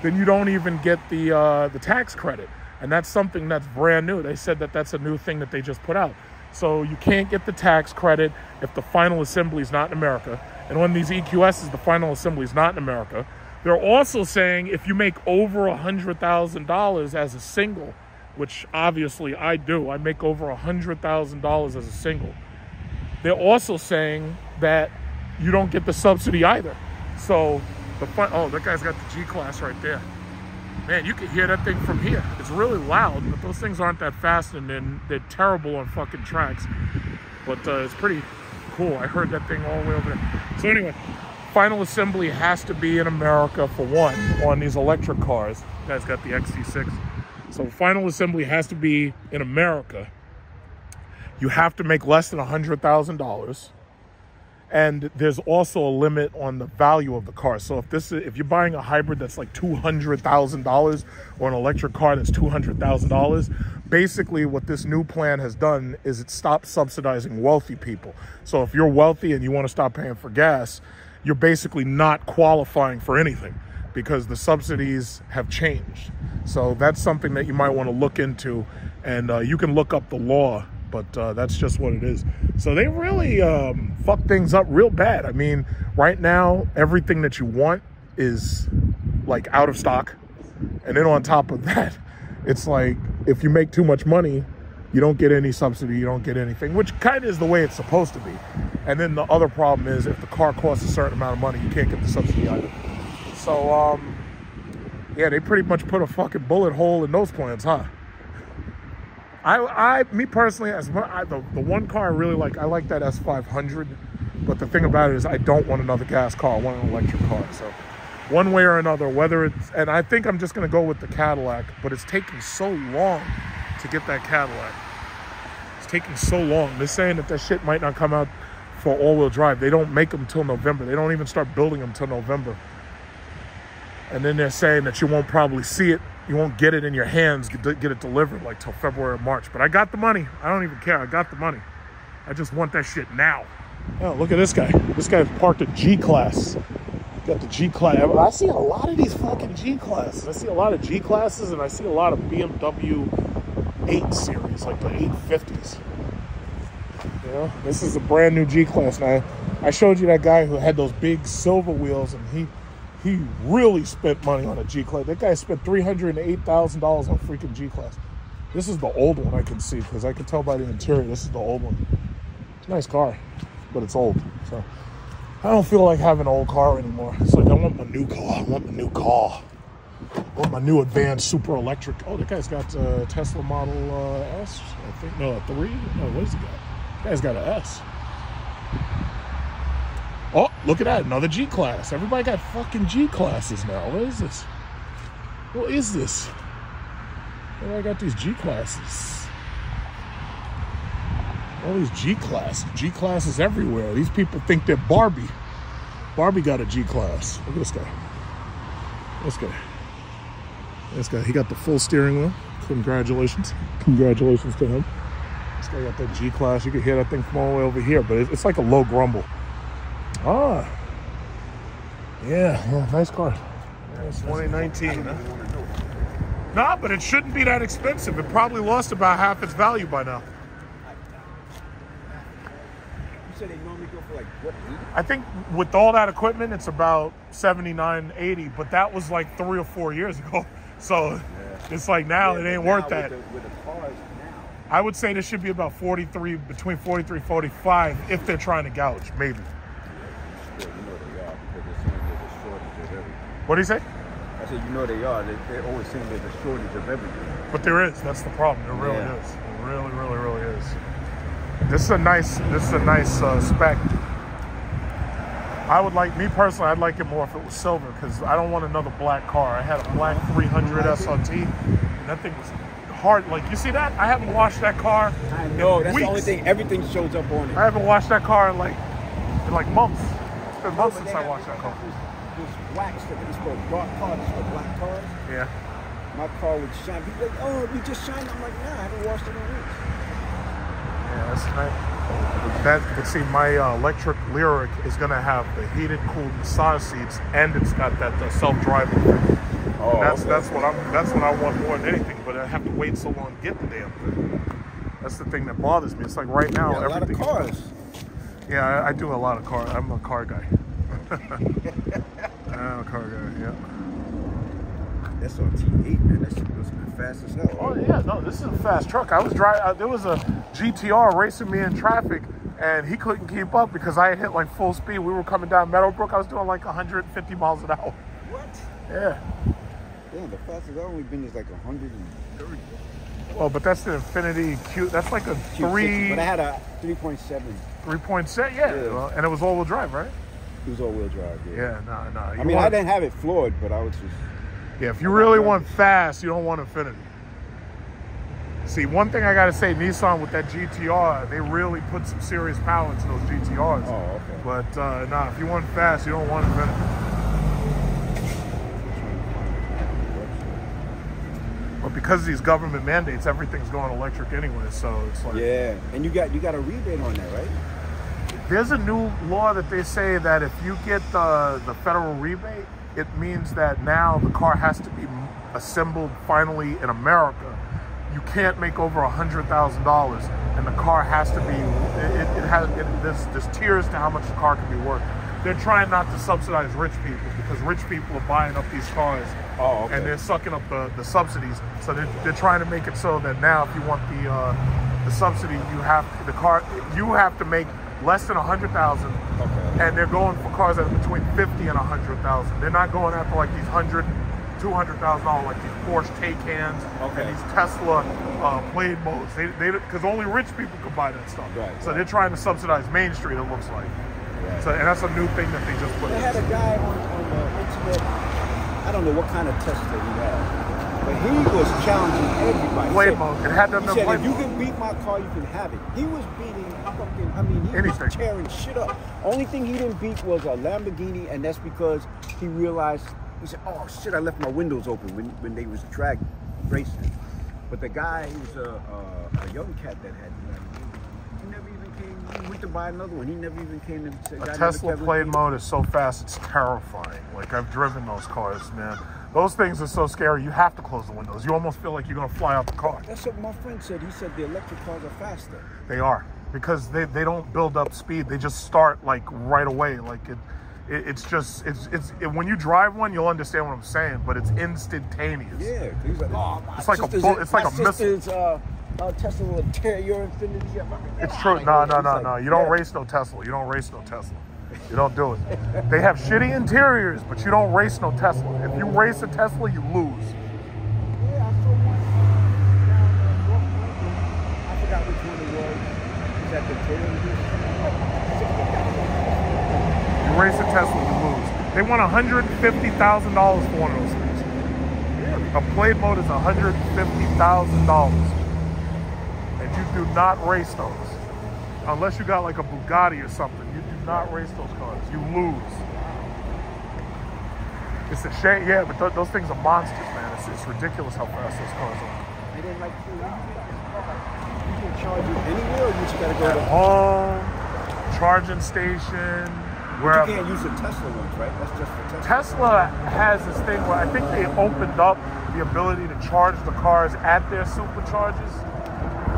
then you don't even get the tax credit. And that's something that's brand new. They said that that's a new thing that they just put out. So you can't get the tax credit if the final assembly is not in America. And when these EQSs, the final assembly is not in America. They're also saying if you make over $100,000 as a single, which obviously I do. I make over $100,000 as a single. They're also saying that you don't get the subsidy either. So oh, that guy's got the G-Class right there. Man, you can hear that thing from here. It's really loud, but those things aren't that fast, and then they're terrible on fucking tracks. But it's pretty cool. I heard that thing all the way over there. So anyway, final assembly has to be in America for one on these electric cars. You guys got the XT6. So final assembly has to be in America. You have to make less than $100,000. And there's also a limit on the value of the car. So if you're buying a hybrid that's like $200,000 or an electric car that's $200,000, basically what this new plan has done is it stops subsidizing wealthy people. So if you're wealthy and you want to stop paying for gas, you're basically not qualifying for anything because the subsidies have changed. So that's something that you might want to look into, and you can look up the law, but that's just what it is. So they really fucked things up real bad. I mean, right now, everything that you want is like out of stock. And then on top of that, it's like, if you make too much money, you don't get any subsidy, you don't get anything, which kind of is the way it's supposed to be. And then the other problem is if the car costs a certain amount of money, you can't get the subsidy either. So, yeah, they pretty much put a fucking bullet hole in those plans, huh? Me personally, the one car I really like, I like that S500. But the thing about it is I don't want another gas car. I want an electric car. So one way or another, whether it's, and I think I'm just going to go with the Cadillac, but it's taking so long to get that Cadillac. It's taking so long. They're saying that shit might not come out for all-wheel drive. They don't make them till November. They don't even start building them till November. And then they're saying that you won't probably see it. You won't get it in your hands, get it delivered like till February or March. But I got the money. I don't even care. I got the money. I just want that shit now. Oh, look at this guy. This guy's parked a G-Class. Got the G-Class. I see a lot of these fucking G-Classes. I see a lot of G-Classes, and I see a lot of BMW 8 Series, like the 850s. You know, this is a brand new G-Class. Now, I showed you that guy who had those big silver wheels, and he really spent money on a G-Class. That guy spent $308,000 on a freaking G-Class. This is the old one I can see, because I can tell by the interior, this is the old one. It's a nice car, but it's old. So I don't feel like having an old car anymore. It's like, I want my new car. I want my new car. I want my new advanced super electric. Oh, that guy's got a Tesla Model S, I think. No, a 3? No, what has he got? That guy's got an S. Oh, look at that. Another G-Class. Everybody got fucking G-Classes now. What is this? What is this? Where I got these G-Classes? All these G-Classes. G-Classes everywhere. These people think they're Barbie. Barbie got a G-Class. Look at this guy. This guy. This guy. He got the full steering wheel. Congratulations. Congratulations to him. This guy got that G-Class. You can hear that thing from all the way over here, but it's like a low grumble. Ah, yeah, nice car. Yeah, it's 2019. Huh? Nah, but it shouldn't be that expensive. It probably lost about half its value by now. You said they normally go for like what, 80? I think with all that equipment, it's about 79, 80, but that was like 3 or 4 years ago. So yeah. It's like now it ain't worth that. With the cars now, I would say there should be about 43, between 43, 45, if they're trying to gouge, maybe. you know they are, because they're saying there's a shortage of everything. What do you say? I said, you know they are. They're always saying there's a shortage of everything. But there is. That's the problem. There really is. It really, really, really is. This is a nice spec. I would like, me personally, I'd like it more if it was silver, because I don't want another black car. I had a black 300 SRT, and that thing was hard. Like, you see that? I haven't washed that car. I know. That's weeks. the only thing. Everything shows up on it. I haven't washed that car in like months. It's been months since I washed that car. This wax that is for dark cars, for black cars. Yeah. My car would shine. People like, oh, you just shined. I'm like, nah, I haven't washed it in weeks. Yeah, that's nice. But see, my electric Lyric is gonna have the heated, cooled massage seats, and it's got that self-driving thing. Oh, that's what I want more than anything. But I have to wait so long to get the damn thing. That's the thing that bothers me. It's like right now, yeah, everything. A lot of cars. Yeah, I do a lot of cars. I'm a car guy. I'm a car guy. Yeah. That's on T8, man. That shit goes fast as hell. Oh yeah, no, this is a fast truck. I was driving. There was a GTR racing me in traffic, and he couldn't keep up because I had hit like full speed. We were coming down Meadowbrook. I was doing like 150 miles an hour. What? Yeah. Damn, the fastest I've only been is like 130. Well, but that's the Infiniti Q. That's like a Q6, 3. But I had a 3.7. 3.6, yeah. Well, and it was all-wheel drive, right? It was all-wheel drive, Yeah, no. I mean, I didn't have it floored, but I was just... Yeah, if you really want fast, you don't want Infiniti. See, one thing I gotta say, Nissan with that GTR, they really put some serious power into those GTRs. Oh, okay. But nah, if you want fast, you don't want Infiniti. But because of these government mandates, everything's going electric anyway, so it's like... Yeah, and you got a rebate on that, right? There's a new law that they say that if you get the federal rebate, it means that now the car has to be assembled finally in America. You can't make over $100,000, and the car has to be. There's tiers to how much the car can be worth. They're trying not to subsidize rich people because rich people are buying up these cars, and they're sucking up the subsidies. So they're trying to make it so that now, if you want the subsidy, you have to make less than $100,000, and they're going for cars that are between $50,000 and $100,000. They're not going after like these $200,000 like these Porsche Taycans and these Tesla Plaid modes. Because only rich people could buy that stuff. So they're trying to subsidize Main Street, it looks like. So, and that's a new thing that they just put in. They had a guy on the internet, I don't know what kind of Tesla he had, but he was challenging everybody. Plaid mode. It had He said, play if you mode. can beat my car, you can have it. He was beating fucking, I mean, he was tearing shit up. Only thing he didn't beat was a Lamborghini, and that's because he realized, he said, oh shit, I left my windows open when they was drag racing. But the guy, he was a young cat that had the Lamborghini. He never even came, he went to buy another one. He never even came to say, A Tesla Plaid mode is so fast, it's terrifying. Like, I've driven those cars, man. Those things are so scary, you have to close the windows. You almost feel like you're gonna fly out the car. That's what my friend said. He said the electric cars are faster. They are, because they don't build up speed. They just start like right away. Like when you drive one, you'll understand what I'm saying, but it's instantaneous. Yeah, he's like, oh, it's like a missile. Tesla will tear your Infiniti up. It's true. No. You don't race no Tesla. You don't race no Tesla. You don't do it. They have shitty interiors, but you don't race no Tesla. If you race a Tesla, you lose. Yeah, I saw one down I forgot which one it was. Is that the You race a Tesla, you lose. They want $150,000 for one of those things. A Plaid mode is $150,000. And you do not race those. Unless you got like a Bugatti or something. You do not race those cars. You lose. It's a shame, yeah, but those things are monsters, man. It's ridiculous how fast those cars are. They didn't like you can charge it anywhere, or you just gotta go at home, charging station, wherever. You can't use the Tesla ones, right? That's just for Tesla. Tesla has this thing where I think they opened up the ability to charge the cars at their superchargers.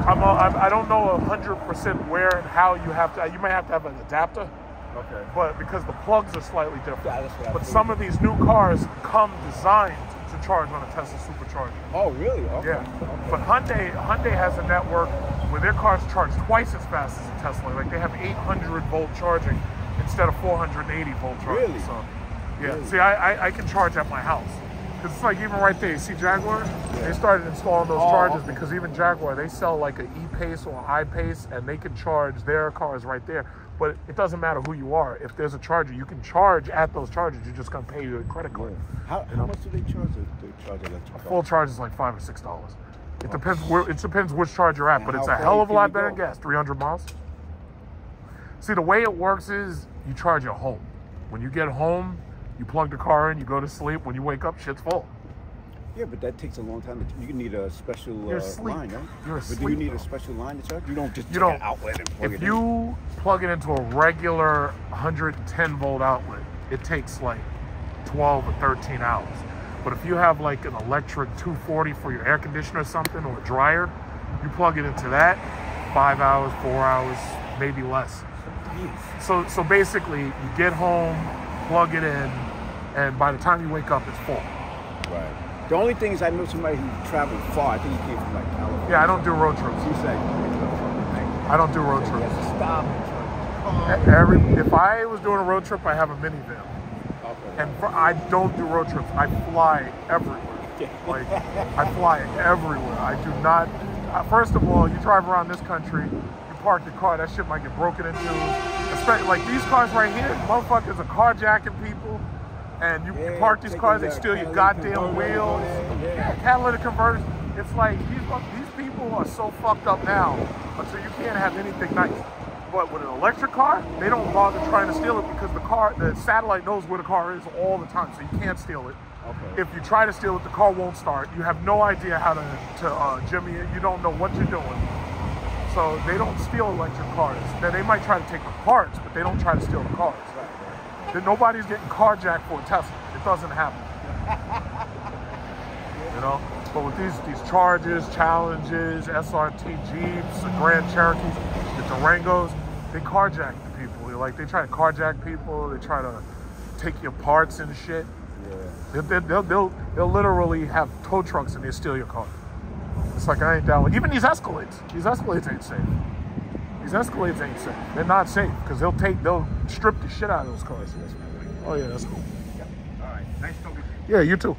I don't know 100% where and how you have to. You might have to have an adapter. Okay. But because the plugs are slightly different. Yeah, that's what but some of these new cars come designed to charge on a Tesla supercharger. Oh, really? Okay. Yeah. Okay. But Hyundai has a network where their cars charge twice as fast as a Tesla. Like they have 800 volt charging instead of 480 volt charging. Really? So, yeah. Really? See, I can charge at my house. Because it's like even right there, you see Jaguar? Yeah. They started installing those chargers because even Jaguar, they sell like an E-Pace or I-Pace and they can charge their cars right there. But it doesn't matter who you are. If there's a charger, you can charge at those chargers. You're just going to pay your credit card. Yeah. How much do they charge to charge electric? A full charge is like $5 or $6. It depends which charge you're at, but it's a hell of a lot better than gas. 300 miles. See, the way it works is you charge at home. When you get home, you plug the car in, you go to sleep. When you wake up, shit's full. Yeah, but that takes a long time. You need a special line, right? You're asleep. But do you need a special line to charge? You don't just take an outlet and plug it in. If you plug it into a regular 110 volt outlet, it takes like 12 or 13 hours. But if you have like an electric 240 for your air conditioner or something, or a dryer, you plug it into that, 5 hours, 4 hours, maybe less. So basically, you get home, plug it in, and by the time you wake up, it's full. Right. The only thing is I know somebody who traveled far. I think he came from like California. Yeah, I don't do road trips. He said, I don't do road trips. He has to stop. If I was doing a road trip, I have a minivan. Okay. And I don't do road trips. I fly everywhere. Like, I fly everywhere. I do not. First of all, you drive around this country, you park your car, that shit might get broken into. Especially like these cars right here, motherfuckers are carjacking people. And you park these cars, they steal your goddamn wheels. Yeah, catalytic converters. It's like these people are so fucked up now, so you can't have anything nice. But with an electric car, they don't bother trying to steal it because the satellite knows where the car is all the time, so you can't steal it. Okay. If you try to steal it, the car won't start. You have no idea how to jimmy it. You don't know what you're doing. So they don't steal electric cars. Now they might try to take the parts, but they don't try to steal the cars. That nobody's getting carjacked for a Tesla. It doesn't happen. You know? But with these Chargers, Challengers, SRT Jeeps, the Grand Cherokees, the Durangos, they carjack the people. They try to carjack people. They try to take your parts and shit. Yeah. They'll literally have tow trucks and they steal your car. It's like I ain't down with even these Escalades. These Escalades ain't safe. These Escalades ain't safe. They're not safe because they'll strip the shit out of those cars. Oh yeah, that's cool. Yeah. All right. Nice talking to you. Yeah, you too.